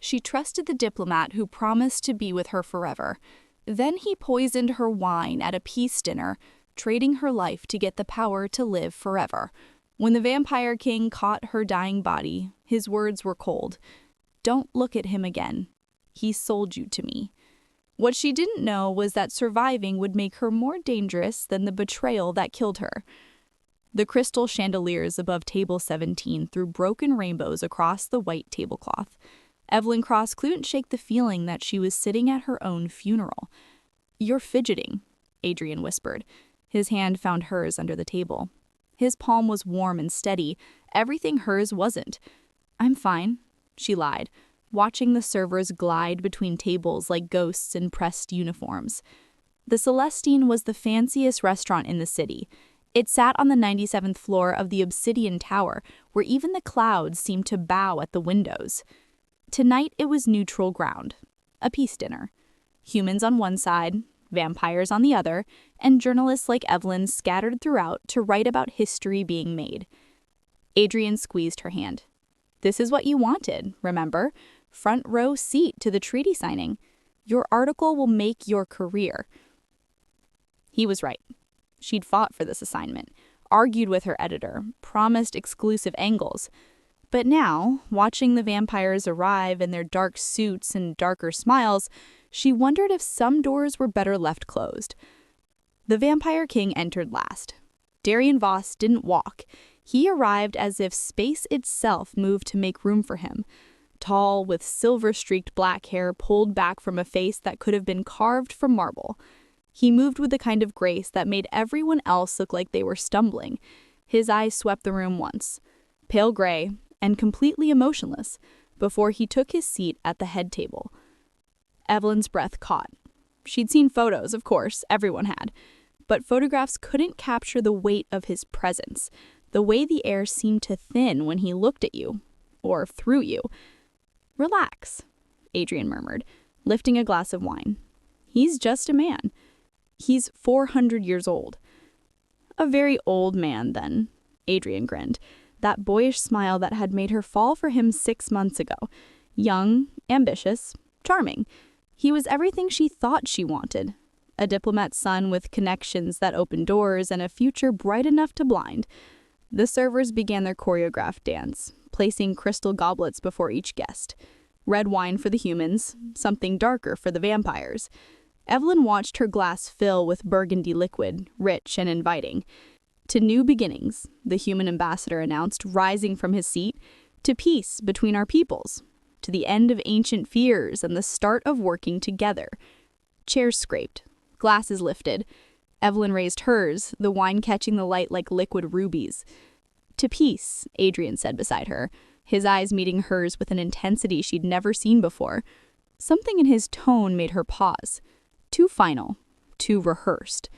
She trusted the diplomat who promised to be with her forever. Then he poisoned her wine at a peace dinner, trading her life to get the power to live forever. When the vampire king caught her dying body, his words were cold. "Don't look at him again. He sold you to me." What she didn't know was that surviving would make her more dangerous than the betrayal that killed her. The crystal chandeliers above table 17 threw broken rainbows across the white tablecloth. Evelyn Cross couldn't shake the feeling that she was sitting at her own funeral. "You're fidgeting," Adrian whispered. His hand found hers under the table. His palm was warm and steady, everything hers wasn't. "I'm fine," she lied, watching the servers glide between tables like ghosts in pressed uniforms. The Celestine was the fanciest restaurant in the city. It sat on the 97th floor of the Obsidian Tower, where even the clouds seemed to bow at the windows. Tonight it was neutral ground, a peace dinner. Humans on one side, vampires on the other, and journalists like Evelyn scattered throughout to write about history being made. Adrian squeezed her hand. "This is what you wanted, remember? Front row seat to the treaty signing. Your article will make your career." He was right. She'd fought for this assignment, argued with her editor, promised exclusive angles. But now, watching the vampires arrive in their dark suits and darker smiles, she wondered if some doors were better left closed. The Vampire King entered last. Darian Voss didn't walk. He arrived as if space itself moved to make room for him. Tall, with silver-streaked black hair pulled back from a face that could have been carved from marble. He moved with the kind of grace that made everyone else look like they were stumbling. His eyes swept the room once, pale gray and completely emotionless, before he took his seat at the head table. Evelyn's breath caught. She'd seen photos, of course, everyone had, but photographs couldn't capture the weight of his presence, the way the air seemed to thin when he looked at you, or through you. "Relax," Adrian murmured, lifting a glass of wine. "He's just a man. He's 400 years old." "A very old man, then," Adrian grinned, that boyish smile that had made her fall for him 6 months ago. Young, ambitious, charming. He was everything she thought she wanted. A diplomat's son with connections that opened doors and a future bright enough to blind. The servers began their choreographed dance, placing crystal goblets before each guest. Red wine for the humans, something darker for the vampires. Evelyn watched her glass fill with burgundy liquid, rich and inviting. "To new beginnings," the human ambassador announced, rising from his seat. "To peace between our peoples. To the end of ancient fears and the start of working together." Chairs scraped. Glasses lifted. Evelyn raised hers, the wine catching the light like liquid rubies. "To peace," Adrian said beside her, his eyes meeting hers with an intensity she'd never seen before. Something in his tone made her pause. Too final, too rehearsed.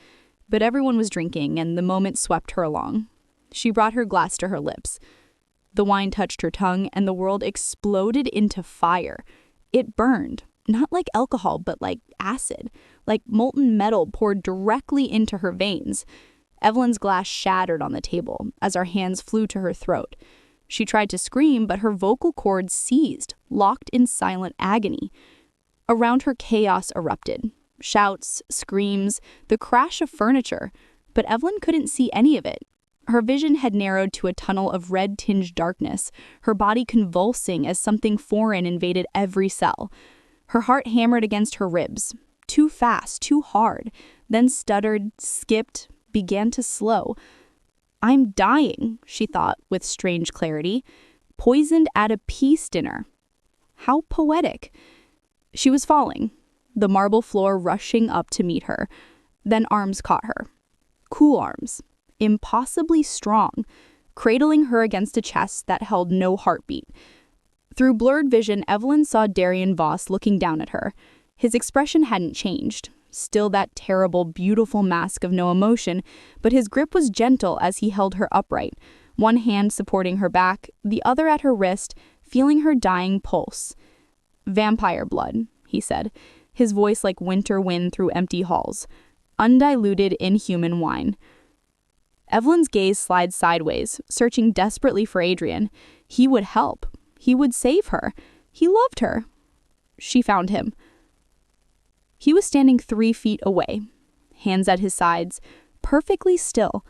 But everyone was drinking, and the moment swept her along. She brought her glass to her lips. The wine touched her tongue, and the world exploded into fire. It burned, not like alcohol, but like acid, like molten metal poured directly into her veins. Evelyn's glass shattered on the table as our hands flew to her throat. She tried to scream, but her vocal cords seized, locked in silent agony. Around her, chaos erupted. Shouts, screams, the crash of furniture. But Evelyn couldn't see any of it. Her vision had narrowed to a tunnel of red-tinged darkness, her body convulsing as something foreign invaded every cell. Her heart hammered against her ribs. Too fast, too hard. Then stuttered, skipped, began to slow. "I'm dying," she thought with strange clarity. "Poisoned at a peace dinner." How poetic. She was falling, the marble floor rushing up to meet her. Then arms caught her. Cool arms, impossibly strong, cradling her against a chest that held no heartbeat. Through blurred vision, Evelyn saw Darian Voss looking down at her. His expression hadn't changed, still that terrible, beautiful mask of no emotion, but his grip was gentle as he held her upright, one hand supporting her back, the other at her wrist, feeling her dying pulse. "Vampire blood," he said, his voice like winter wind through empty halls. Undiluted, inhuman wine. Evelyn's gaze slid sideways, searching desperately for Adrian. He would help. He would save her. He loved her. She found him. He was standing 3 feet away, hands at his sides, perfectly still.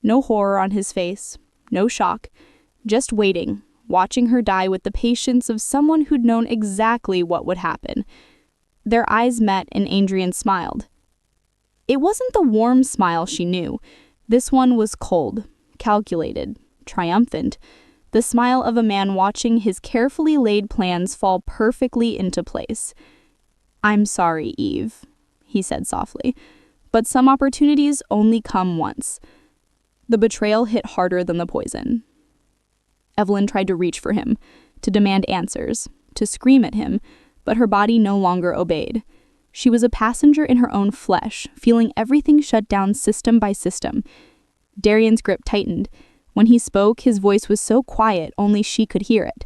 No horror on his face, no shock, just waiting, watching her die with the patience of someone who'd known exactly what would happen. Their eyes met and Adrian smiled. It wasn't the warm smile she knew. This one was cold, calculated, triumphant. The smile of a man watching his carefully laid plans fall perfectly into place. "I'm sorry, Eve," he said softly, "but some opportunities only come once." The betrayal hit harder than the poison. Evelyn tried to reach for him, to demand answers, to scream at him, but her body no longer obeyed. She was a passenger in her own flesh, feeling everything shut down system by system. Darian's grip tightened. When he spoke, his voice was so quiet only she could hear it.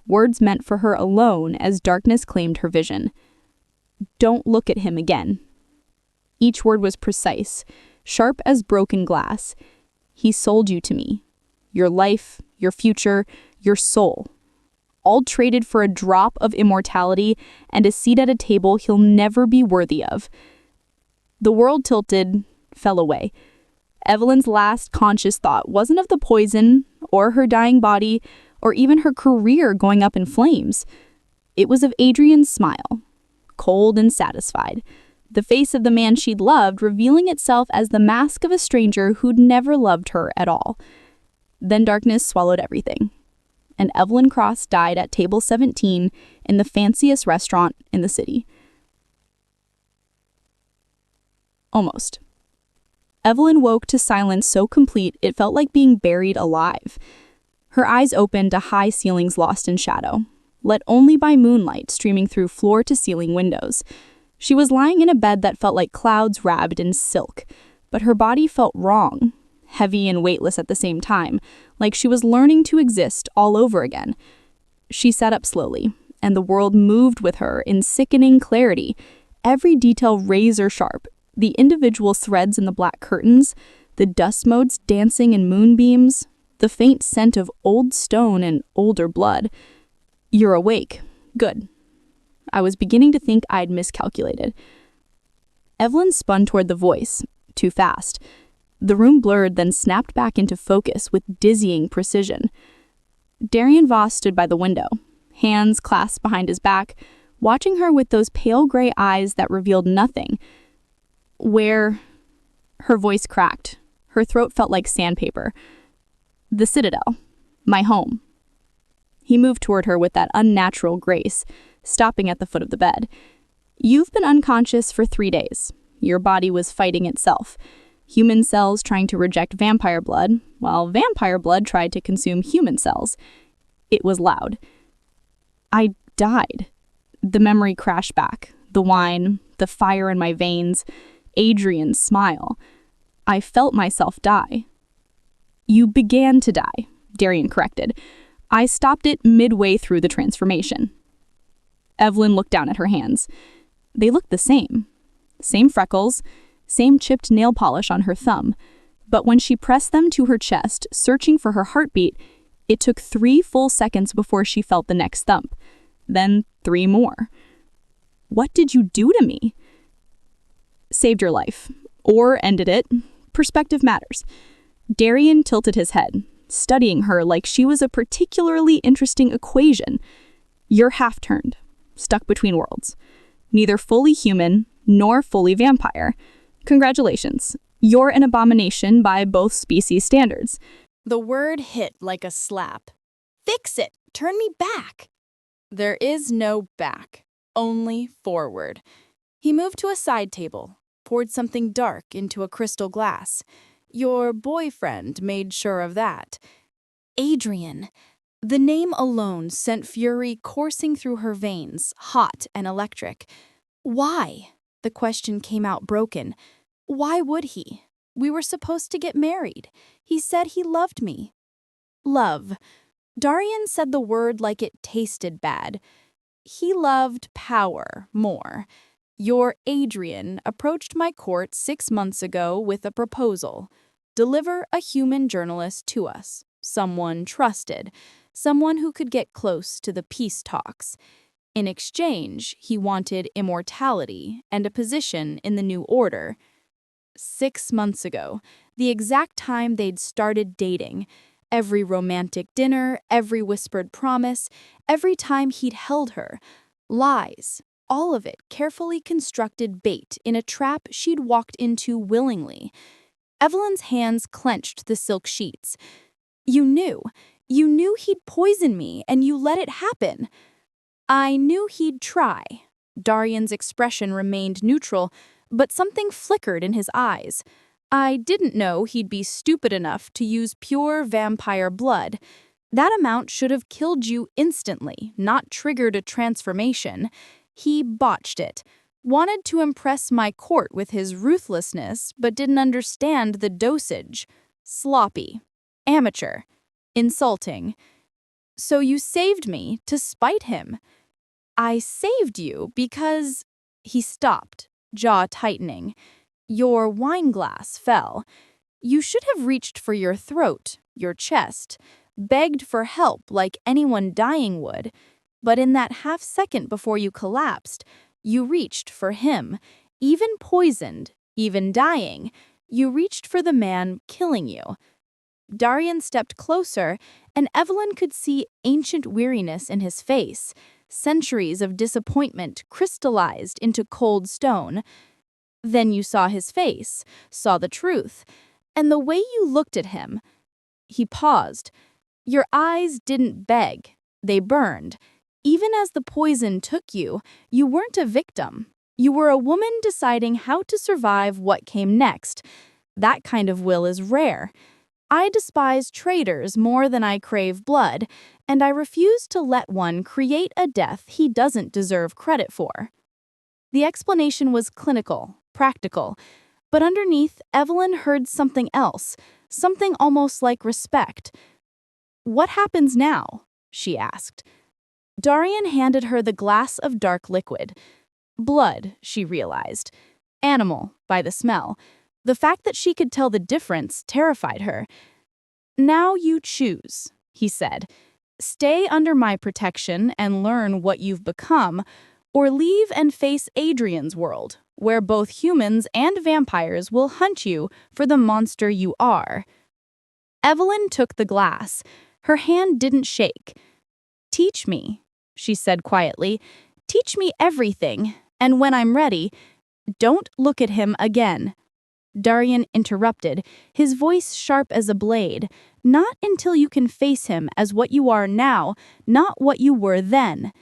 Words meant for her alone as darkness claimed her vision. "Don't look at him again." Each word was precise, sharp as broken glass. "He sold you to me. Your life, your future, your soul. All traded for a drop of immortality and a seat at a table he'll never be worthy of." The world tilted, fell away. Evelyn's last conscious thought wasn't of the poison, or her dying body, or even her career going up in flames. It was of Adrian's smile, cold and satisfied, the face of the man she'd loved revealing itself as the mask of a stranger who'd never loved her at all. Then darkness swallowed everything, and Evelyn Cross died at table 17 in the fanciest restaurant in the city. Almost. Evelyn woke to silence so complete it felt like being buried alive. Her eyes opened to high ceilings lost in shadow, lit only by moonlight streaming through floor-to-ceiling windows. She was lying in a bed that felt like clouds wrapped in silk, but her body felt wrong, heavy and weightless at the same time, like she was learning to exist all over again. She sat up slowly, and the world moved with her in sickening clarity, every detail razor-sharp. The individual threads in the black curtains, the dust motes dancing in moonbeams, the faint scent of old stone and older blood. "You're awake. Good." I was beginning to think I'd miscalculated. Evelyn spun toward the voice, too fast. The room blurred, then snapped back into focus with dizzying precision. Darian Voss stood by the window, hands clasped behind his back, watching her with those pale gray eyes that revealed nothing. "Where?" Her voice cracked. Her throat felt like sandpaper. "The Citadel. My home." He moved toward her with that unnatural grace, stopping at the foot of the bed. "You've been unconscious for 3 days. Your body was fighting itself. Human cells trying to reject vampire blood, while vampire blood tried to consume human cells. It was loud. I died." The memory crashed back. The wine, the fire in my veins, Adrian's smile. "I felt myself die." "You began to die," Darian corrected. "I stopped it midway through the transformation." Evelyn looked down at her hands. They looked the same. Same freckles, same chipped nail polish on her thumb. But when she pressed them to her chest, searching for her heartbeat, it took 3 full seconds before she felt the next thump. Then 3 more. "What did you do to me?" "Saved your life. Or ended it. Perspective matters." Darian tilted his head, studying her like she was a particularly interesting equation. "You're half-turned, stuck between worlds. Neither fully human nor fully vampire. Congratulations. You're an abomination by both species standards." The word hit like a slap. "Fix it! Turn me back!" There is no back, only forward. He moved to a side table, poured something dark into a crystal glass. Your boyfriend made sure of that. Adrian. The name alone sent fury coursing through her veins, hot and electric. Why? The question came out broken. Why would he? We were supposed to get married. He said he loved me. Love. Darian said the word like it tasted bad. He loved power more. Your Adrian approached my court 6 months ago with a proposal. Deliver a human journalist to us, someone trusted, someone who could get close to the peace talks. In exchange, he wanted immortality and a position in the new order. 6 months ago, the exact time they'd started dating, every romantic dinner, every whispered promise, every time he'd held her, lies, all of it carefully constructed bait in a trap she'd walked into willingly. Evelyn's hands clenched the silk sheets. You knew he'd poison me, and you let it happen. I knew he'd try. Darian's expression remained neutral, but something flickered in his eyes. I didn't know he'd be stupid enough to use pure vampire blood. That amount should have killed you instantly, not triggered a transformation. He botched it. Wanted to impress my court with his ruthlessness, but didn't understand the dosage. Sloppy. Amateur. Insulting. So you saved me to spite him. I saved you because... He stopped, jaw tightening. Your wine glass fell. You should have reached for your throat, your chest, begged for help like anyone dying would. But in that half second before you collapsed, you reached for him. Even poisoned, even dying, you reached for the man killing you. Darian stepped closer, and Evelyn could see ancient weariness in his face. Centuries of disappointment crystallized into cold stone. Then you saw his face, saw the truth, and the way you looked at him. He paused. Your eyes didn't beg, they burned. Even as the poison took you, you weren't a victim. You were a woman deciding how to survive what came next. That kind of will is rare. I despise traitors more than I crave blood, and I refuse to let one create a death he doesn't deserve credit for. The explanation was clinical, practical, but underneath, Evelyn heard something else, something almost like respect. What happens now? She asked. Darian handed her the glass of dark liquid. Blood, she realized. Animal, by the smell. The fact that she could tell the difference terrified her. Now you choose, he said. Stay under my protection and learn what you've become, or leave and face Adrian's world, where both humans and vampires will hunt you for the monster you are. Evelyn took the glass. Her hand didn't shake. Teach me, she said quietly. Teach me everything, and when I'm ready, don't look at him again. Darian interrupted, his voice sharp as a blade. Not until you can face him as what you are now, not what you were then.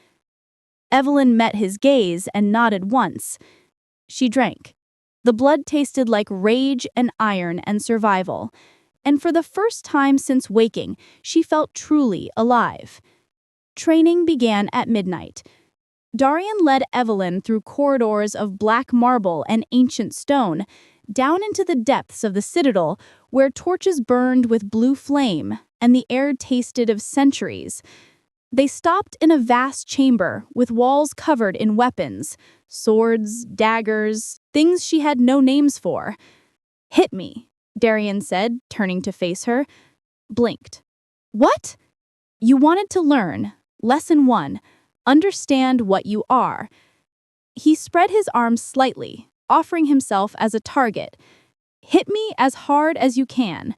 Evelyn met his gaze and nodded once. She drank. The blood tasted like rage and iron and survival. And for the first time since waking, she felt truly alive. Training began at midnight. Darian led Evelyn through corridors of black marble and ancient stone, down into the depths of the citadel, where torches burned with blue flame and the air tasted of centuries. They stopped in a vast chamber with walls covered in weapons, swords, daggers, things she had no names for. Hit me, Darian said, turning to face her. Blinked. What? You wanted to learn. Lesson 1. Understand what you are. He spread his arms slightly, offering himself as a target. Hit me as hard as you can.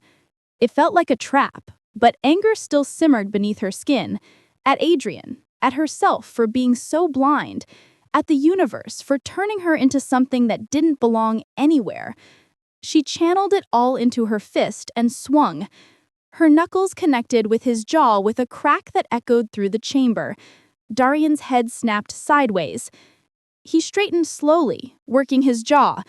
It felt like a trap, but anger still simmered beneath her skin. At Adrian, at herself for being so blind, at the universe for turning her into something that didn't belong anywhere. She channeled it all into her fist and swung. Her knuckles connected with his jaw with a crack that echoed through the chamber. Darian's head snapped sideways. He straightened slowly, working his jaw.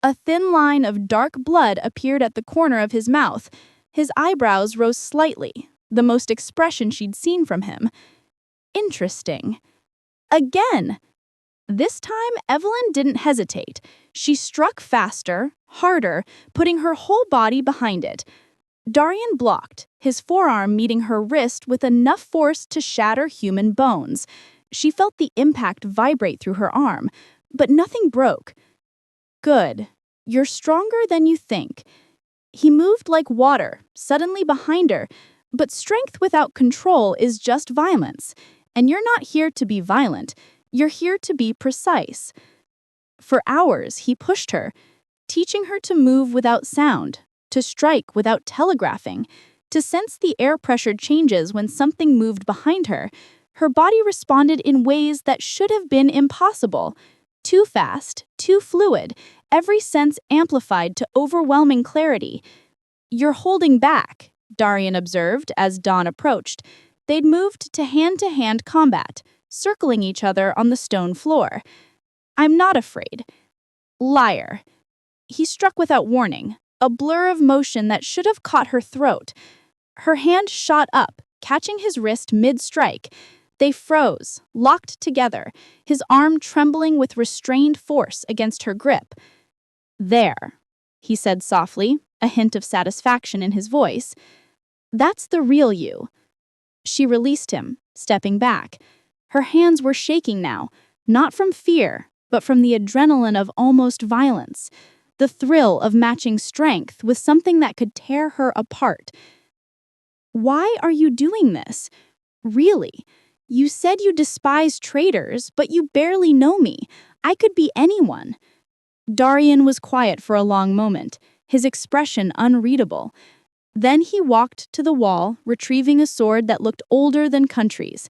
A thin line of dark blood appeared at the corner of his mouth. His eyebrows rose slightly, the most expression she'd seen from him. Interesting. Again! This time, Evelyn didn't hesitate. She struck faster, harder, putting her whole body behind it. Darian blocked, his forearm meeting her wrist with enough force to shatter human bones. She felt the impact vibrate through her arm, but nothing broke. Good. You're stronger than you think. He moved like water, suddenly behind her, but strength without control is just violence. And you're not here to be violent, you're here to be precise. For hours, he pushed her, teaching her to move without sound, to strike without telegraphing, to sense the air pressure changes when something moved behind her. Her body responded in ways that should have been impossible. Too fast, too fluid, every sense amplified to overwhelming clarity. "You're holding back," Darian observed as dawn approached. They'd moved to hand-to-hand combat, circling each other on the stone floor. "I'm not afraid." "Liar." He struck without warning, a blur of motion that should have caught her throat. Her hand shot up, catching his wrist mid-strike. They froze, locked together, his arm trembling with restrained force against her grip. "There," he said softly, a hint of satisfaction in his voice. "That's the real you." She released him, stepping back. Her hands were shaking now, not from fear, but from the adrenaline of almost violence, the thrill of matching strength with something that could tear her apart. "Why are you doing this? Really? You said you despise traitors, but you barely know me. I could be anyone." Darian was quiet for a long moment, his expression unreadable. Then he walked to the wall, retrieving a sword that looked older than countries.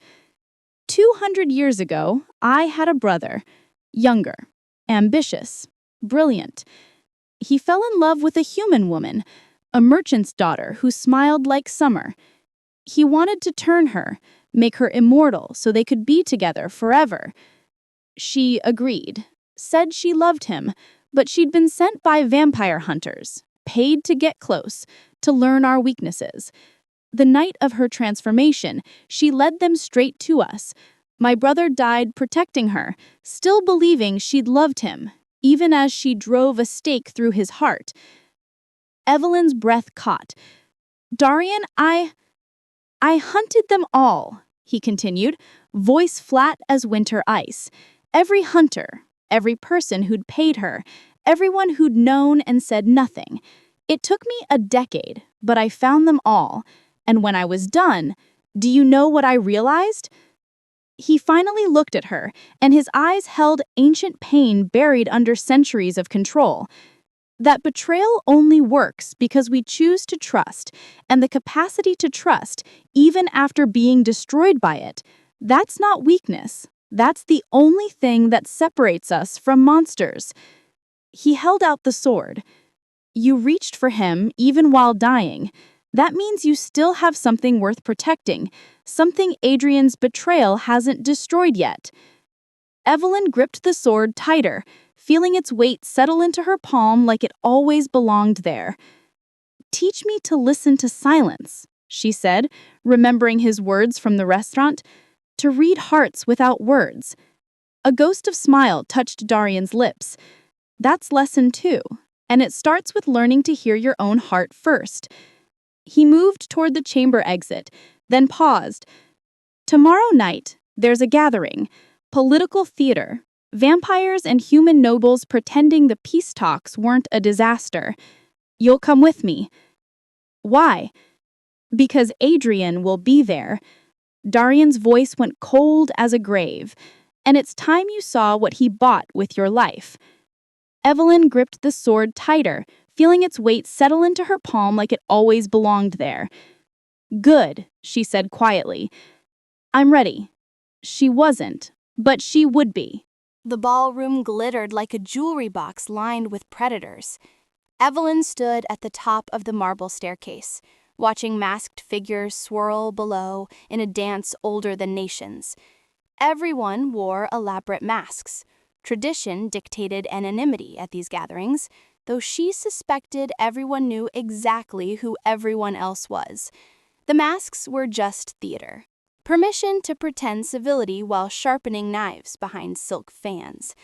200 years ago, I had a brother, younger, ambitious, brilliant. He fell in love with a human woman, a merchant's daughter who smiled like summer. He wanted to turn her, make her immortal so they could be together forever. She agreed, said she loved him, but she'd been sent by vampire hunters, paid to get close, to learn our weaknesses. The night of her transformation, she led them straight to us. My brother died protecting her, still believing she'd loved him, even as she drove a stake through his heart. Evelyn's breath caught. "Darian, I hunted them all," he continued, voice flat as winter ice. "Every hunter, every person who'd paid her, everyone who'd known and said nothing. It took me a decade, but I found them all. And when I was done, do you know what I realized?" He finally looked at her, and his eyes held ancient pain buried under centuries of control. That betrayal only works because we choose to trust, and the capacity to trust, even after being destroyed by it, that's not weakness. That's the only thing that separates us from monsters. He held out the sword. "You reached for him even while dying. That means you still have something worth protecting, something Adrian's betrayal hasn't destroyed yet." Evelyn gripped the sword tighter, feeling its weight settle into her palm like it always belonged there. "Teach me to listen to silence," she said, remembering his words from the restaurant, "to read hearts without words." A ghost of smile touched Darian's lips. "That's lesson 2, and it starts with learning to hear your own heart first." He moved toward the chamber exit, then paused. "Tomorrow night, there's a gathering, political theater, vampires and human nobles pretending the peace talks weren't a disaster. You'll come with me." "Why?" "Because Adrian will be there." Darian's voice went cold as a grave. "And it's time you saw what he bought with your life." Evelyn gripped the sword tighter, feeling its weight settle into her palm like it always belonged there. "Good," she said quietly. "I'm ready." She wasn't, but she would be. The ballroom glittered like a jewelry box lined with predators. Evelyn stood at the top of the marble staircase, watching masked figures swirl below in a dance older than nations. Everyone wore elaborate masks. Tradition dictated anonymity at these gatherings, though she suspected everyone knew exactly who everyone else was. The masks were just theater. Permission to pretend civility while sharpening knives behind silk fans.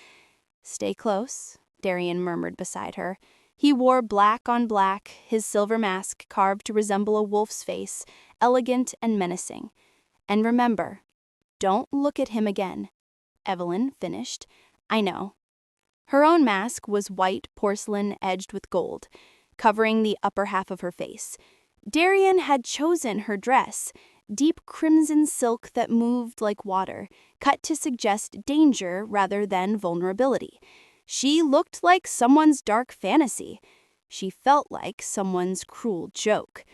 "Stay close," Darian murmured beside her. He wore black on black, his silver mask carved to resemble a wolf's face, elegant and menacing. "And remember, don't look at him again." Evelyn finished. "I know." Her own mask was white porcelain edged with gold, covering the upper half of her face. Darian had chosen her dress. deep crimson silk that moved like water, cut to suggest danger rather than vulnerability. She looked like someone's dark fantasy. She felt like someone's cruel joke.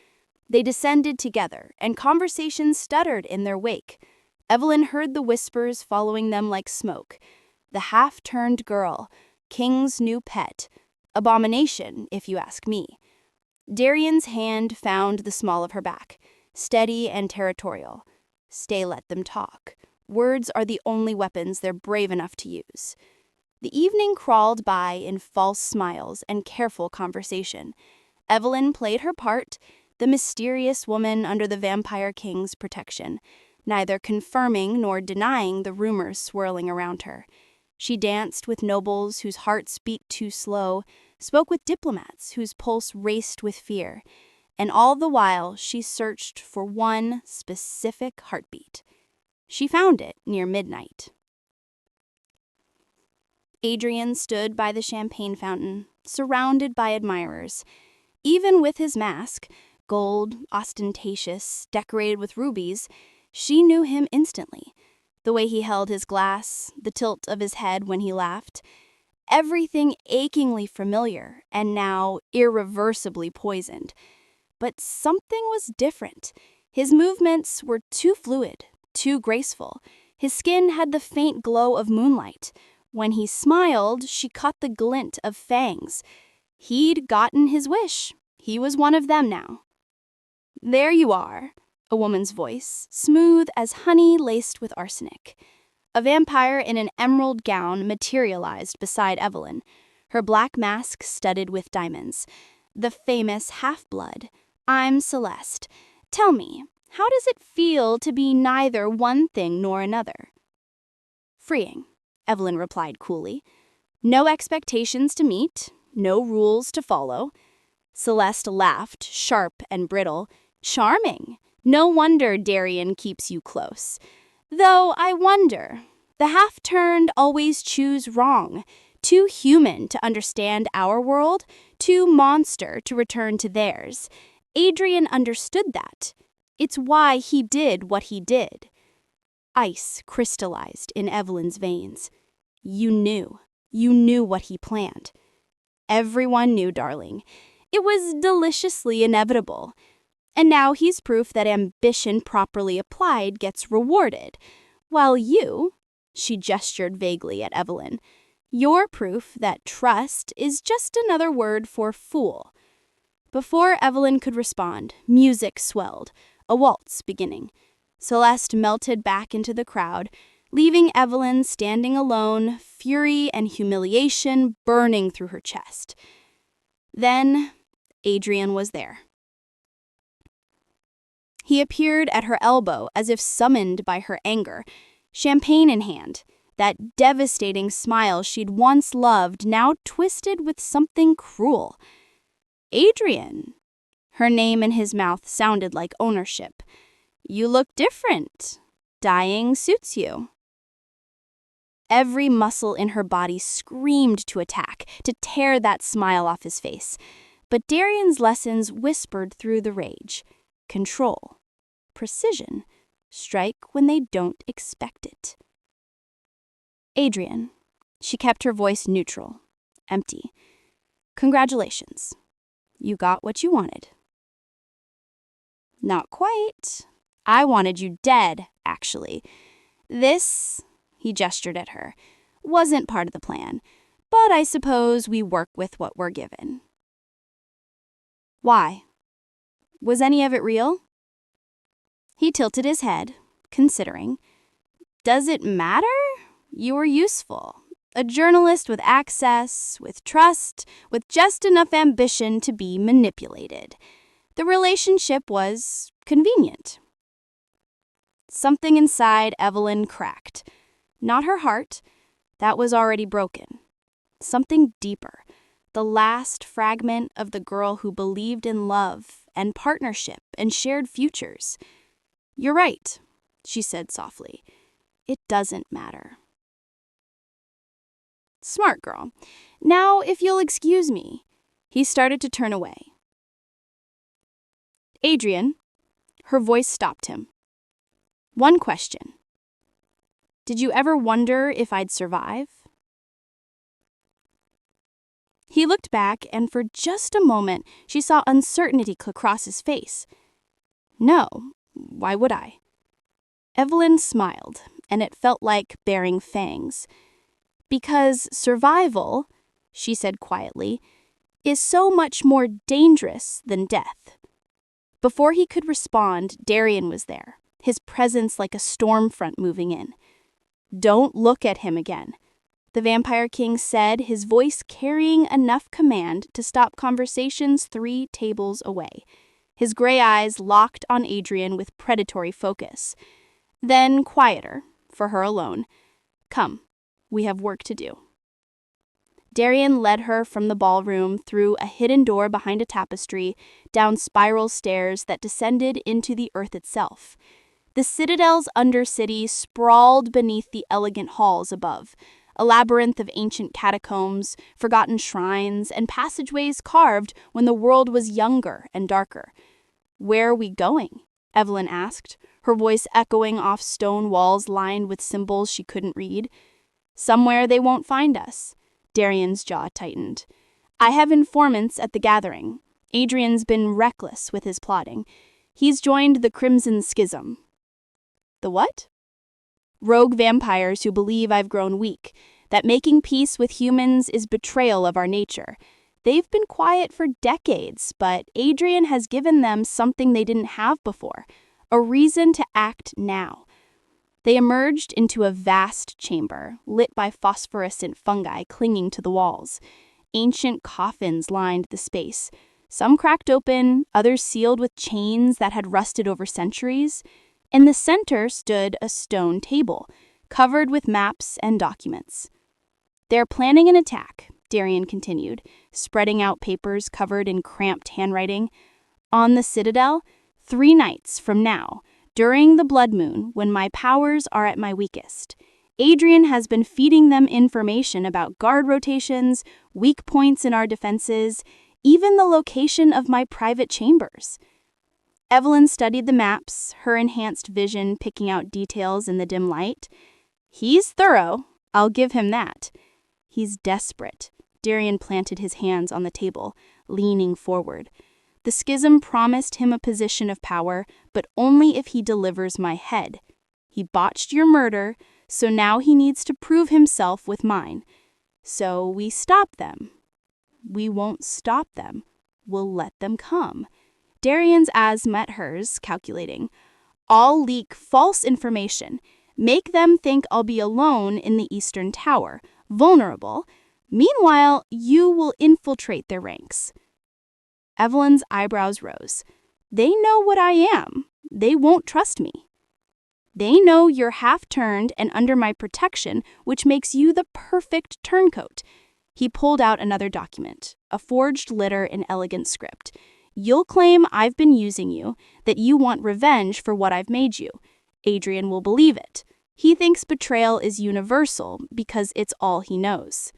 They descended together, and conversations stuttered in their wake. Evelyn heard the whispers following them like smoke. The half-turned girl, King's new pet. Abomination, if you ask me. Darian's hand found the small of her back, steady and territorial. Stay, let them talk. Words are the only weapons they're brave enough to use. The evening crawled by in false smiles and careful conversation. Evelyn played her part, the mysterious woman under the Vampire King's protection, neither confirming nor denying the rumors swirling around her. She danced with nobles whose hearts beat too slow, spoke with diplomats whose pulse raced with fear, and all the while she searched for one specific heartbeat. She found it near midnight. Adrian stood by the champagne fountain, surrounded by admirers. Even with his mask, gold, ostentatious, decorated with rubies, she knew him instantly. The way he held his glass, the tilt of his head when he laughed, everything achingly familiar and now irreversibly poisoned. But something was different. His movements were too fluid, too graceful. His skin had the faint glow of moonlight. When he smiled, she caught the glint of fangs. He'd gotten his wish. He was one of them now. "There you are," a woman's voice, smooth as honey laced with arsenic. A vampire in an emerald gown materialized beside Evelyn, her black mask studded with diamonds. The famous half-blood. "I'm Celeste. Tell me, how does it feel to be neither one thing nor another?" "Freeing," Evelyn replied coolly. "No expectations to meet, no rules to follow." Celeste laughed, sharp and brittle. "Charming. No wonder Darian keeps you close. Though I wonder, the half-turned always choose wrong. Too human to understand our world, too monster to return to theirs. Adrian understood that. It's why he did what he did." Ice crystallized in Evelyn's veins. You knew what he planned. Everyone knew, darling. It was deliciously inevitable. And now he's proof that ambition properly applied gets rewarded. While you, she gestured vaguely at Evelyn, you're proof that trust is just another word for fool. Before Evelyn could respond, music swelled, a waltz beginning. Celeste melted back into the crowd, leaving Evelyn standing alone, fury and humiliation burning through her chest. Then Adrian was there. He appeared at her elbow as if summoned by her anger, champagne in hand. That devastating smile she'd once loved now twisted with something cruel. "Adrian." Her name in his mouth sounded like ownership. "You look different. Dyeing suits you." Every muscle in her body screamed to attack, to tear that smile off his face. But Darian's lessons whispered through the rage. Control. Precision. Strike when they don't expect it. "Adrian." She kept her voice neutral, empty. "Congratulations. You got what you wanted." "Not quite. I wanted you dead, actually. This," he gestured at her, "wasn't part of the plan, but I suppose we work with what we're given." "Why? Was any of it real?" He tilted his head, considering. "Does it matter? You were useful. A journalist with access, with trust, with just enough ambition to be manipulated. The relationship was convenient." Something inside Evelyn cracked. Not her heart. That was already broken. Something deeper. The last fragment of the girl who believed in love and partnership and shared futures. "You're right," she said softly. "It doesn't matter." "Smart girl. Now, if you'll excuse me." He started to turn away. "Adrian." Her voice stopped him. One question. Did you ever wonder if I'd survive? He looked back, and for just a moment, she saw uncertainty across his face. No, why would I? Evelyn smiled, and it felt like baring fangs. Because survival, she said quietly, is so much more dangerous than death. Before he could respond, Darian was there, his presence like a storm front moving in. Don't look at him again, the Vampire King said, his voice carrying enough command to stop conversations 3 tables away. His gray eyes locked on Adrian with predatory focus. Then, quieter, for her alone, "Come, we have work to do." Darian led her from the ballroom through a hidden door behind a tapestry, down spiral stairs that descended into the earth itself. The Citadel's undercity sprawled beneath the elegant halls above, a labyrinth of ancient catacombs, forgotten shrines, and passageways carved when the world was younger and darker. "Where are we going?" Evelyn asked, her voice echoing off stone walls lined with symbols she couldn't read. "Somewhere they won't find us." Darian's jaw tightened. "I have informants at the gathering. Adrian's been reckless with his plotting. He's joined the Crimson Schism." "The what?" "Rogue vampires who believe I've grown weak, that making peace with humans is betrayal of our nature. They've been quiet for decades, but Adrian has given them something they didn't have before, a reason to act now." They emerged into a vast chamber, lit by phosphorescent fungi clinging to the walls. Ancient coffins lined the space, some cracked open, others sealed with chains that had rusted over centuries. In the center stood a stone table, covered with maps and documents. "They're planning an attack," Darian continued, spreading out papers covered in cramped handwriting. "On the Citadel, 3 nights from now, during the blood moon when my powers are at my weakest. Adrian has been feeding them information about guard rotations, weak points in our defenses, even the location of my private chambers." Evelyn studied the maps, her enhanced vision picking out details in the dim light. "He's thorough, I'll give him that." "He's desperate." Darian planted his hands on the table, leaning forward. "The schism promised him a position of power, but only if he delivers my head. He botched your murder, so now he needs to prove himself with mine. So we stop them." "We won't stop them. We'll let them come." Darian's eyes met hers, calculating. "I'll leak false information. Make them think I'll be alone in the Eastern Tower, vulnerable. Meanwhile, you will infiltrate their ranks." Evelyn's eyebrows rose. "They know what I am. They won't trust me." "They know you're half-turned and under my protection, which makes you the perfect turncoat." He pulled out another document, a forged letter in elegant script. "You'll claim I've been using you, that you want revenge for what I've made you. Adrian will believe it. He thinks betrayal is universal because it's all he knows."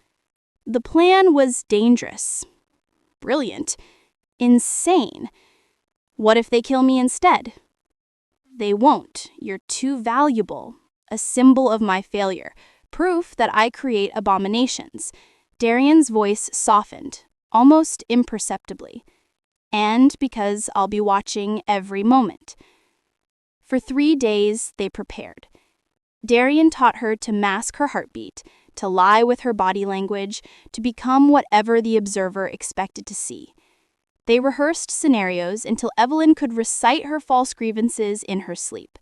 The plan was dangerous, brilliant, insane. "What if they kill me instead?" "They won't. You're too valuable. A symbol of my failure. Proof that I create abominations." Darian's voice softened, almost imperceptibly. "And because I'll be watching every moment." For 3 days, they prepared. Darian taught her to mask her heartbeat, to lie with her body language, to become whatever the observer expected to see. They rehearsed scenarios until Evelyn could recite her false grievances in her sleep.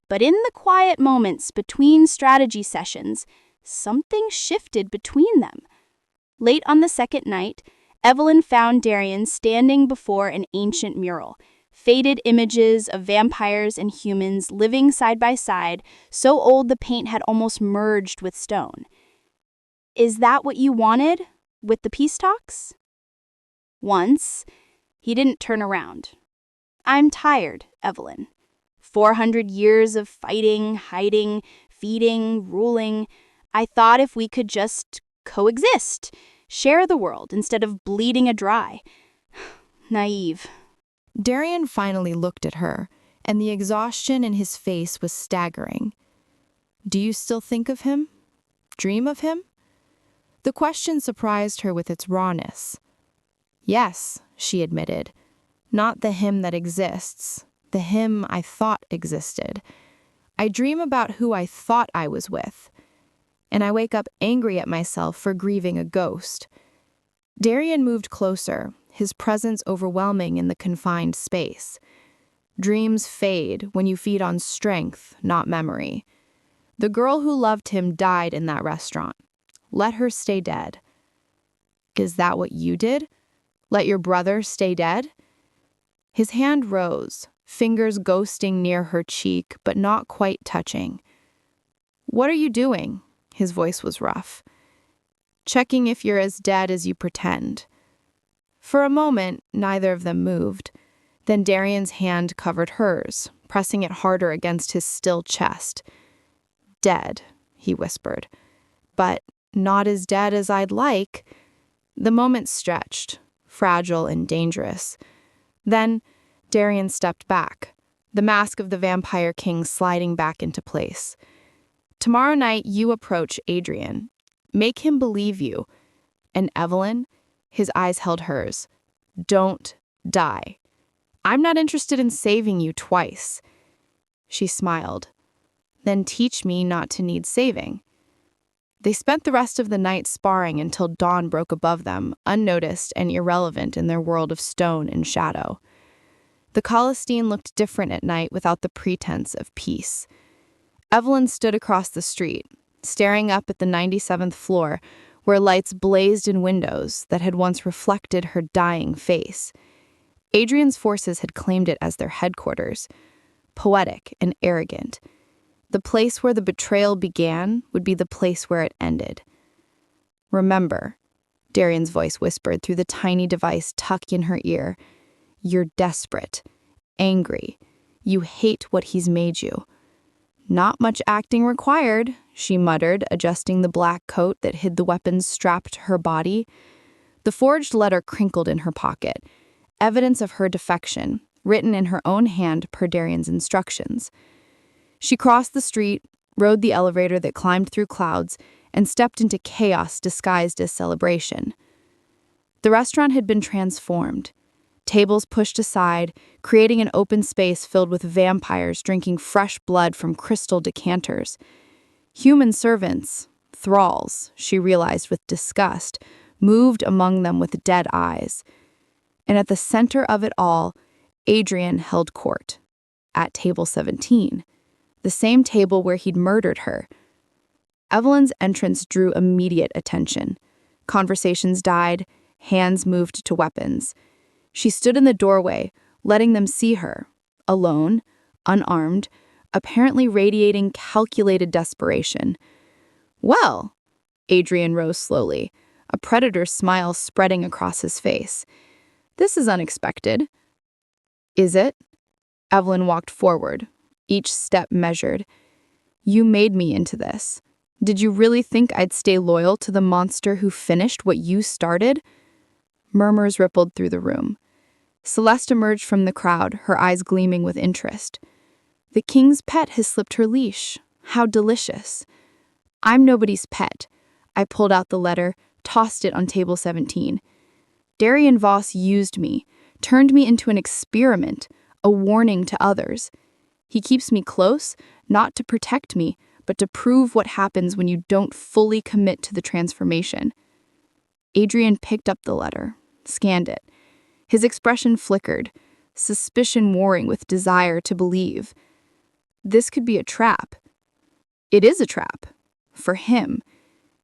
But in the quiet moments between strategy sessions, something shifted between them. Late on the second night, Evelyn found Darian standing before an ancient mural, faded images of vampires and humans living side by side, so old the paint had almost merged with stone. "Is that what you wanted, with the peace talks?" Once, he didn't turn around. "I'm tired, Evelyn. 400 years of fighting, hiding, feeding, ruling. I thought if we could just coexist, share the world instead of bleeding it dry." Naive. Darian finally looked at her, and the exhaustion in his face was staggering. Do you still think of him? Dream of him? The question surprised her with its rawness. Yes, she admitted. Not the him that exists, the him I thought existed. I dream about who I thought I was with, and I wake up angry at myself for grieving a ghost. Darian moved closer, his presence overwhelming in the confined space. Dreams fade when you feed on strength, not memory. The girl who loved him died in that restaurant. Let her stay dead. Is that what you did? Let your brother stay dead? His hand rose, fingers ghosting near her cheek, but not quite touching. What are you doing? His voice was rough. Checking if you're as dead as you pretend. For a moment, neither of them moved. Then Darian's hand covered hers, pressing it harder against his still chest. Dead, he whispered. But not as dead as I'd like. The moment stretched, fragile and dangerous. Then Darian stepped back, the mask of the vampire king sliding back into place. Tomorrow night you approach Adrian. Make him believe you. And Evelyn, his eyes held hers. Don't die. I'm not interested in saving you twice. She smiled. Then teach me not to need saving. They spent the rest of the night sparring until dawn broke above them, unnoticed and irrelevant in their world of stone and shadow. The Coliseum looked different at night without the pretense of peace. Evelyn stood across the street, staring up at the 97th floor, where lights blazed in windows that had once reflected her dying face. Adrian's forces had claimed it as their headquarters, poetic and arrogant. The place where the betrayal began would be the place where it ended. Remember, Darian's voice whispered through the tiny device tucked in her ear, you're desperate, angry. You hate what he's made you. Not much acting required, she muttered, adjusting the black coat that hid the weapons strapped to her body. The forged letter crinkled in her pocket, evidence of her defection, written in her own hand per Darian's instructions. She crossed the street, rode the elevator that climbed through clouds, and stepped into chaos disguised as celebration. The restaurant had been transformed. Tables pushed aside, creating an open space filled with vampires drinking fresh blood from crystal decanters. Human servants, thralls, she realized with disgust, moved among them with dead eyes. And at the center of it all, Adrian held court, at table 17, the same table where he'd murdered her. Evelyn's entrance drew immediate attention. Conversations died, hands moved to weapons. She stood in the doorway, letting them see her, alone, unarmed, apparently radiating calculated desperation. Well, Adrian rose slowly, a predator's smile spreading across his face. This is unexpected. Is it? Evelyn walked forward, each step measured. You made me into this. Did you really think I'd stay loyal to the monster who finished what you started? Murmurs rippled through the room. Celeste emerged from the crowd, her eyes gleaming with interest. The king's pet has slipped her leash. How delicious. I'm nobody's pet. I pulled out the letter, tossed it on table 17. Darian Voss used me, turned me into an experiment, a warning to others. He keeps me close, not to protect me, but to prove what happens when you don't fully commit to the transformation. Adrian picked up the letter, scanned it. His expression flickered, suspicion warring with desire to believe. This could be a trap. It is a trap. For him.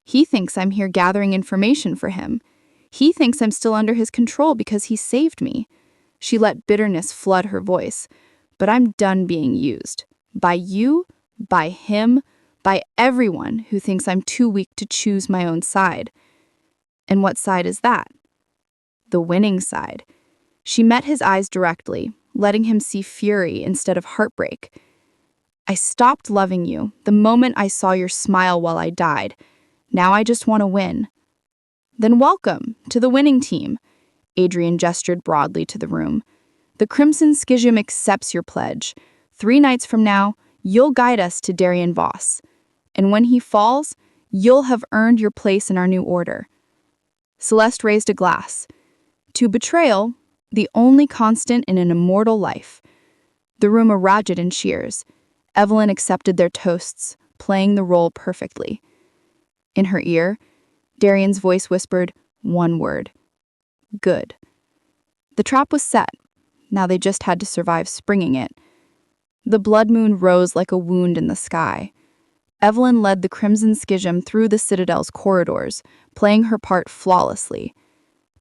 He thinks I'm here gathering information for him. He thinks I'm still under his control because he saved me. She let bitterness flood her voice. But I'm done being used. By you, by him, by everyone who thinks I'm too weak to choose my own side. And what side is that? The winning side. She met his eyes directly, letting him see fury instead of heartbreak. I stopped loving you the moment I saw your smile while I died. Now I just want to win. Then welcome to the winning team. Adrian gestured broadly to the room. The Crimson Schism accepts your pledge. 3 nights from now, you'll guide us to Darien Voss. And when he falls, you'll have earned your place in our new order." Celeste raised a glass. To betrayal, the only constant in an immortal life. The room erupted in cheers. Evelyn accepted their toasts, playing the role perfectly. In her ear, Darien's voice whispered one word: good. The trap was set. Now they just had to survive springing it. The blood moon rose like a wound in the sky. Evelyn led the crimson schism through the citadel's corridors, playing her part flawlessly.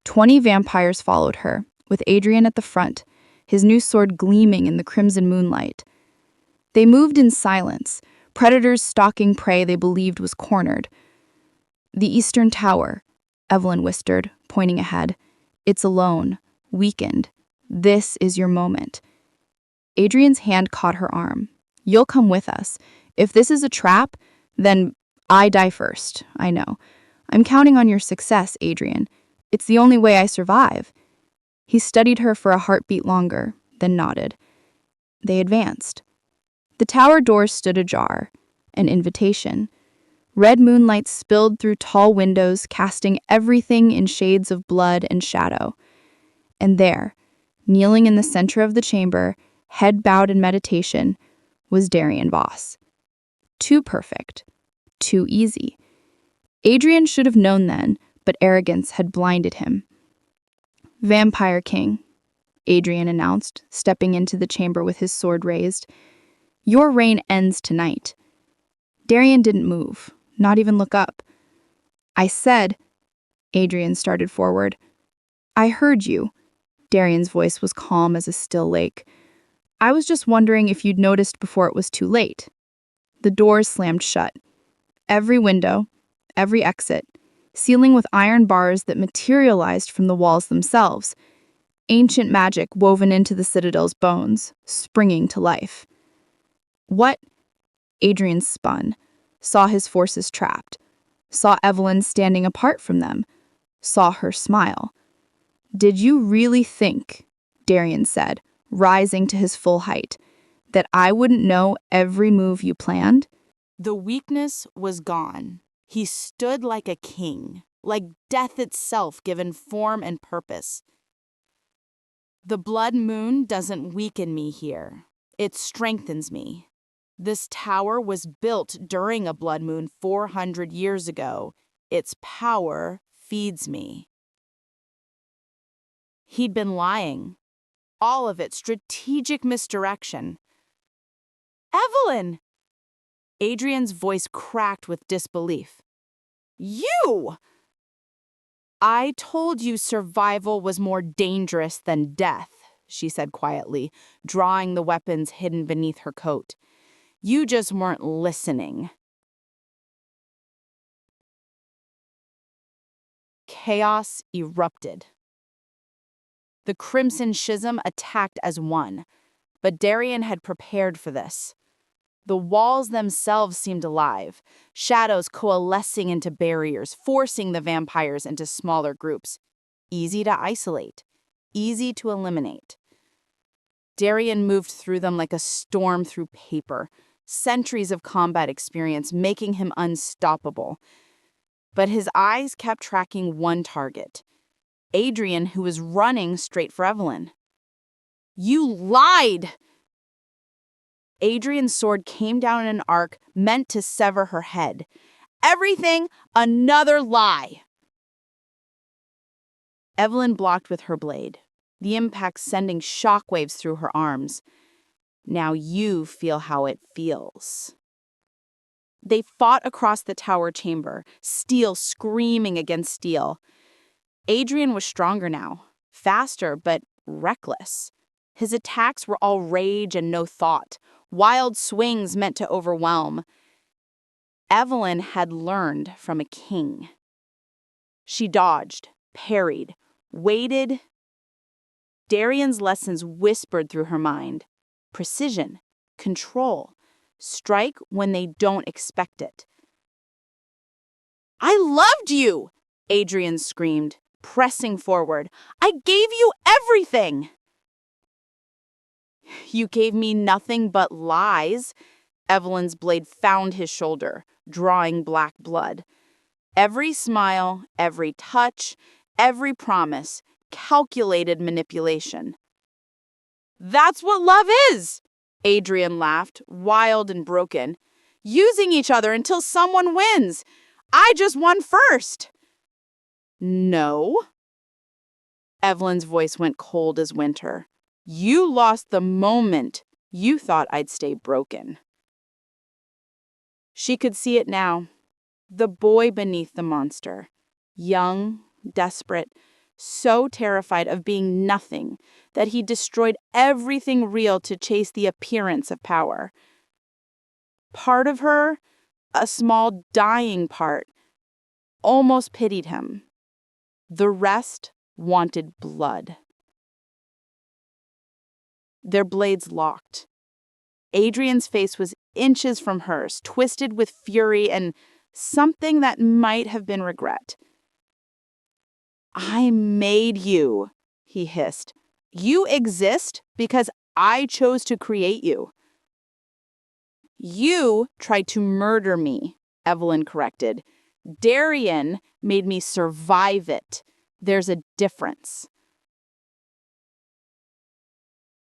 20 vampires followed her, with Adrian at the front, his new sword gleaming in the crimson moonlight. They moved in silence, predators stalking prey they believed was cornered. "The Eastern Tower," Evelyn whispered, pointing ahead. "It's alone, weakened. This is your moment." Adrian's hand caught her arm. "You'll come with us. If this is a trap, then I die first, I know. I'm counting on your success, Adrian. It's the only way I survive." He studied her for a heartbeat longer, then nodded. They advanced. The tower doors stood ajar, an invitation. Red moonlight spilled through tall windows, casting everything in shades of blood and shadow. And there, kneeling in the center of the chamber, head bowed in meditation, was Darien Voss. Too perfect. Too easy. Adrian should have known then, but arrogance had blinded him. "Vampire King," Adrian announced, stepping into the chamber with his sword raised. "Your reign ends tonight." Darien didn't move, not even look up. "I said," Adrian started forward. "I heard you." Darien's voice was calm as a still lake. "I was just wondering if you'd noticed before it was too late." The doors slammed shut. Every window, every exit, sealing with iron bars that materialized from the walls themselves. Ancient magic woven into the citadel's bones, springing to life. "What?" Adrian spun, saw his forces trapped, saw Evelyn standing apart from them, saw her smile. "Did you really think," Darien said, rising to his full height, "that I wouldn't know every move you planned?" The weakness was gone. He stood like a king, like death itself given form and purpose. "The blood moon doesn't weaken me here. It strengthens me. This tower was built during a blood moon 400 years ago. Its power feeds me." He'd been lying. All of it strategic misdirection. "Evelyn!" Adrian's voice cracked with disbelief. "You!" "I told you survival was more dangerous than death," she said quietly, drawing the weapons hidden beneath her coat. "You just weren't listening." Chaos erupted. The Crimson Schism attacked as one, but Darien had prepared for this. The walls themselves seemed alive, shadows coalescing into barriers, forcing the vampires into smaller groups. Easy to isolate, easy to eliminate. Darien moved through them like a storm through paper, centuries of combat experience making him unstoppable. But his eyes kept tracking one target, Adrian, who was running straight for Evelyn. "You lied!" Adrian's sword came down in an arc meant to sever her head. "Everything another lie!" Evelyn blocked with her blade, the impact sending shockwaves through her arms. "Now you feel how it feels." They fought across the tower chamber, steel screaming against steel. Adrian was stronger now, faster but reckless. His attacks were all rage and no thought, wild swings meant to overwhelm. Evelyn had learned from a king. She dodged, parried, waited. Darien's lessons whispered through her mind. Precision, control, strike when they don't expect it. "I loved you!" Adrian screamed, pressing forward. "I gave you everything!" You gave me nothing but lies. Evelyn's blade found his shoulder, drawing black blood. Every smile, every touch, every promise, calculated manipulation. That's what love is! Adrian laughed, wild and broken. Using each other until someone wins. I just won first. No. Evelyn's voice went cold as winter. You lost the moment you thought I'd stay broken. She could see it now. The boy beneath the monster. Young, desperate, so terrified of being nothing that he destroyed everything real to chase the appearance of power. Part of her, a small dying part, almost pitied him. The rest wanted blood. Their blades locked. Adrian's face was inches from hers, twisted with fury and something that might have been regret. I made you, he hissed. You exist because I chose to create you. You tried to murder me, Evelyn corrected. Darian made me survive it. There's a difference.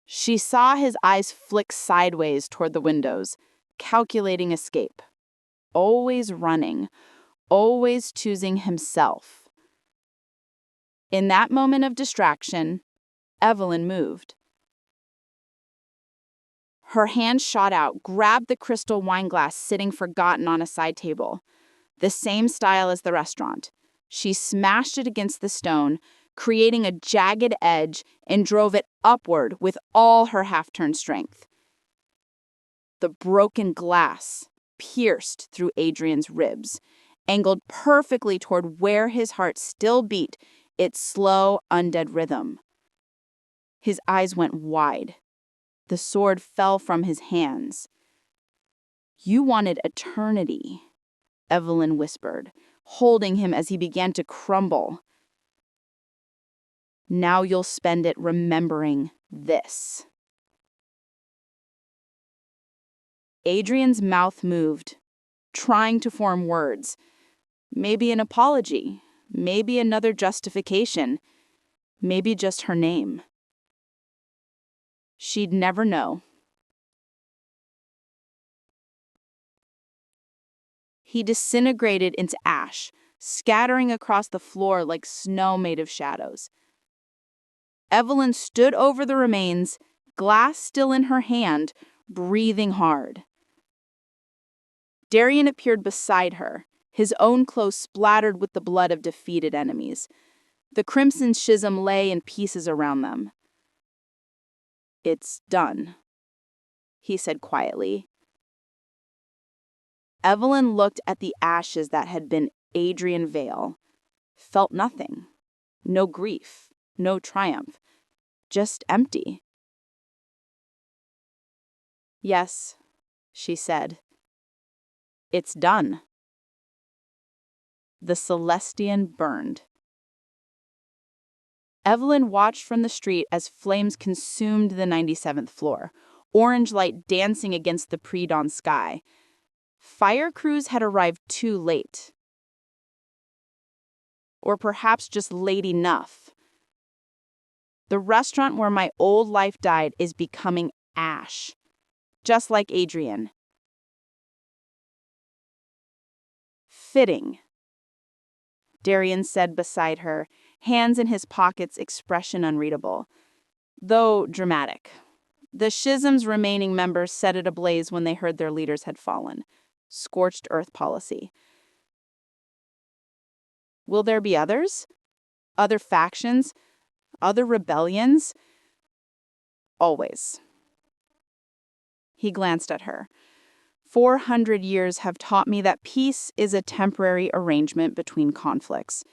She saw his eyes flick sideways toward the windows, calculating escape. Always running, always choosing himself. In that moment of distraction, Evelyn moved. Her hand shot out, grabbed the crystal wine glass sitting forgotten on a side table, the same style as the restaurant. She smashed it against the stone, creating a jagged edge, and drove it upward with all her half-turned strength. The broken glass pierced through Adrian's ribs, angled perfectly toward where his heart still beat its slow, undead rhythm. His eyes went wide. The sword fell from his hands. You wanted eternity, Evelyn whispered, holding him as he began to crumble. Now you'll spend it remembering this. Adrian's mouth moved, trying to form words. Maybe an apology, maybe another justification, maybe just her name. She'd never know. He disintegrated into ash, scattering across the floor like snow made of shadows. Evelyn stood over the remains, glass still in her hand, breathing hard. Darian appeared beside her, his own clothes splattered with the blood of defeated enemies. The crimson schism lay in pieces around them. It's done, he said quietly. Evelyn looked at the ashes that had been Adrian Vale, felt nothing. No grief, no triumph, just empty. Yes, she said. It's done. The Celestian burned. Evelyn watched from the street as flames consumed the 97th floor, orange light dancing against the pre-dawn sky. Fire crews had arrived too late. Or perhaps just late enough. The restaurant where my old life died is becoming ash, just like Adrian. Fitting, Darian said beside her, hands in his pockets, expression unreadable, though dramatic. The schism's remaining members set it ablaze when they heard their leaders had fallen. Scorched earth policy. Will there be others? Other factions? Other rebellions? Always. He glanced at her. 400 years have taught me that peace is a temporary arrangement between conflicts.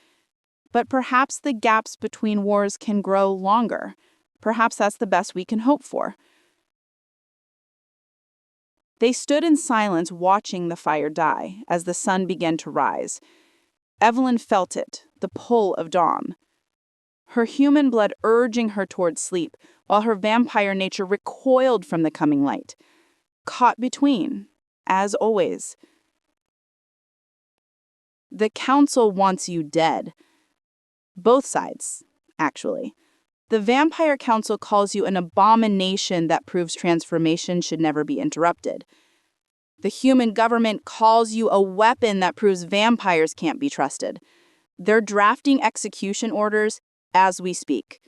But perhaps the gaps between wars can grow longer. Perhaps that's the best we can hope for. They stood in silence watching the fire die as the sun began to rise. Evelyn felt it, the pull of dawn. her human blood urging her towards sleep, while her vampire nature recoiled from the coming light. Caught between, as always. The council wants you dead. Both sides, actually. The Vampire Council calls you an abomination that proves transformation should never be interrupted. The human government calls you a weapon that proves vampires can't be trusted. They're drafting execution orders as we speak.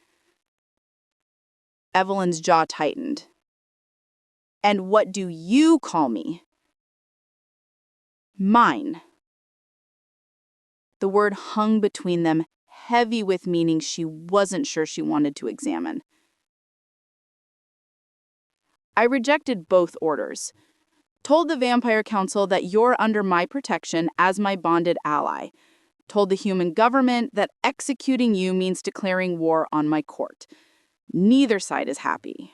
Evelyn's jaw tightened. And what do you call me? Mine. The word hung between them, heavy with meaning she wasn't sure she wanted to examine. I rejected both orders. Told the Vampire Council that you're under my protection as my bonded ally. Told the human government that executing you means declaring war on my court. Neither side is happy.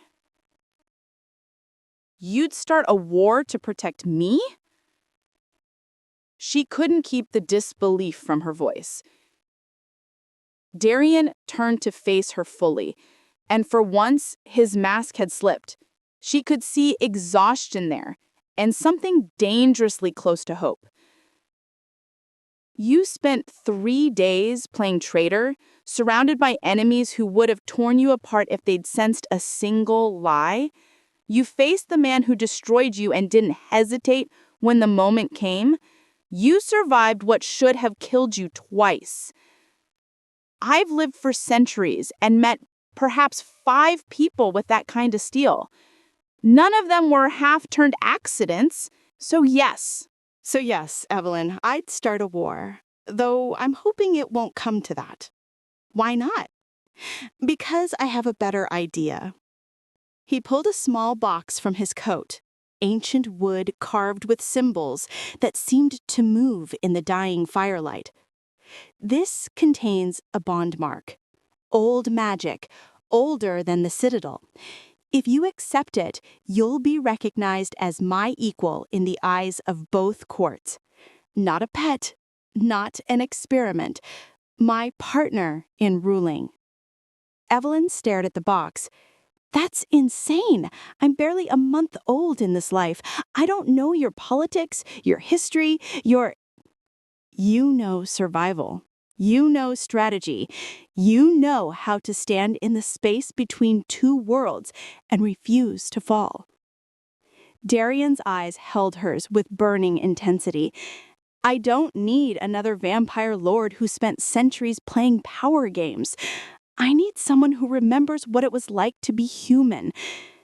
You'd start a war to protect me? She couldn't keep the disbelief from her voice. Darian turned to face her fully, and for once, his mask had slipped. She could see exhaustion there, and something dangerously close to hope. You spent 3 days playing traitor, surrounded by enemies who would have torn you apart if they'd sensed a single lie. You faced the man who destroyed you and didn't hesitate when the moment came. You survived what should have killed you twice. I've lived for centuries and met perhaps 5 people with that kind of steel. None of them were half-turned accidents, so yes. So yes, Evelyn, I'd start a war, though I'm hoping it won't come to that. Why not? Because I have a better idea. He pulled a small box from his coat, ancient wood carved with symbols that seemed to move in the dying firelight. This contains a bond mark, old magic, older than the Citadel. If you accept it, you'll be recognized as my equal in the eyes of both courts. Not a pet, not an experiment, my partner in ruling. Evelyn stared at the box. That's insane. I'm barely a month old in this life. I don't know your politics, your history, your... You know survival. You know strategy. You know how to stand in the space between two worlds and refuse to fall. Darian's eyes held hers with burning intensity. I don't need another vampire lord who spent centuries playing power games. I need someone who remembers what it was like to be human.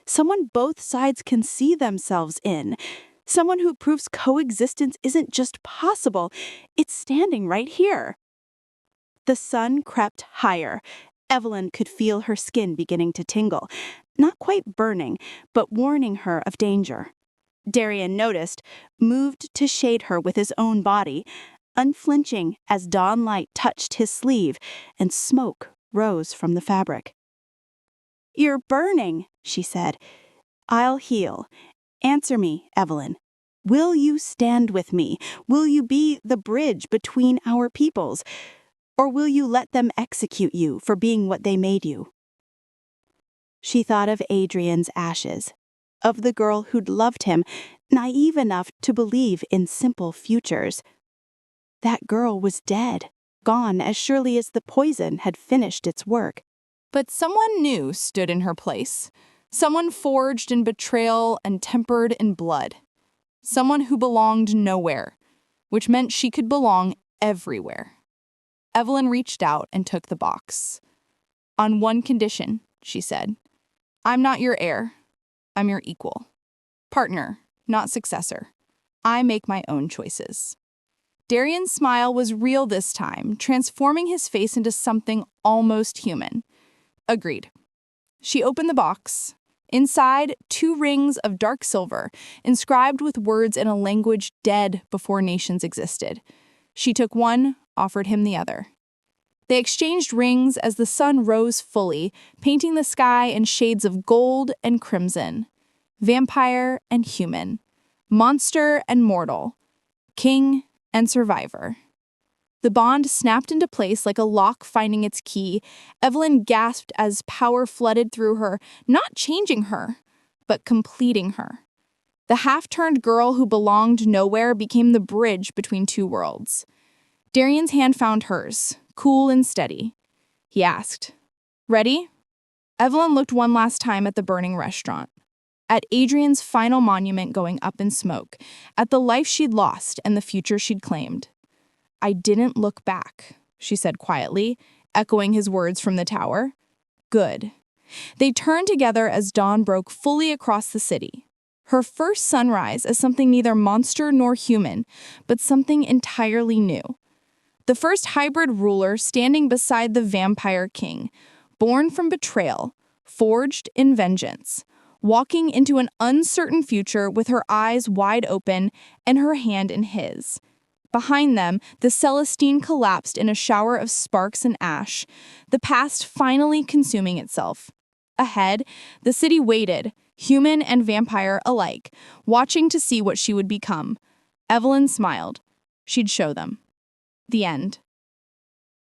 Someone both sides can see themselves in. Someone who proves coexistence isn't just possible, it's standing right here. The sun crept higher. Evelyn could feel her skin beginning to tingle, not quite burning, but warning her of danger. Darian noticed, moved to shade her with his own body, unflinching as dawn light touched his sleeve and smoke rose from the fabric. You're burning, she said. I'll heal. Answer me, Evelyn. Will you stand with me? Will you be the bridge between our peoples? Or will you let them execute you for being what they made you? She thought of Adrian's ashes, of the girl who'd loved him, naive enough to believe in simple futures. That girl was dead, gone as surely as the poison had finished its work. But someone new stood in her place. Someone forged in betrayal and tempered in blood. Someone who belonged nowhere, which meant she could belong everywhere. Evelyn reached out and took the box. On one condition, she said. I'm not your heir. I'm your equal. Partner, not successor. I make my own choices. Darian's smile was real this time, transforming his face into something almost human. Agreed. She opened the box. Inside, 2 rings of dark silver, inscribed with words in a language dead before nations existed. She took one, offered him the other. They exchanged rings as the sun rose fully, painting the sky in shades of gold and crimson. Vampire and human. Monster and mortal. King and survivor. The bond snapped into place like a lock finding its key. Evelyn gasped as power flooded through her, not changing her, but completing her. The half-turned girl who belonged nowhere became the bridge between two worlds. Darian's hand found hers, cool and steady. He asked, "Ready?" Evelyn looked one last time at the burning restaurant, at Adrian's final monument going up in smoke, at the life she'd lost and the future she'd claimed. "I didn't look back," she said quietly, echoing his words from the tower. "Good." They turned together as dawn broke fully across the city. Her first sunrise as something neither monster nor human, but something entirely new. The first hybrid ruler standing beside the vampire king, born from betrayal, forged in vengeance, walking into an uncertain future with her eyes wide open and her hand in his. Behind them, the Celestine collapsed in a shower of sparks and ash, the past finally consuming itself. Ahead, the city waited, human and vampire alike, watching to see what she would become. Evelyn smiled. She'd show them. The end.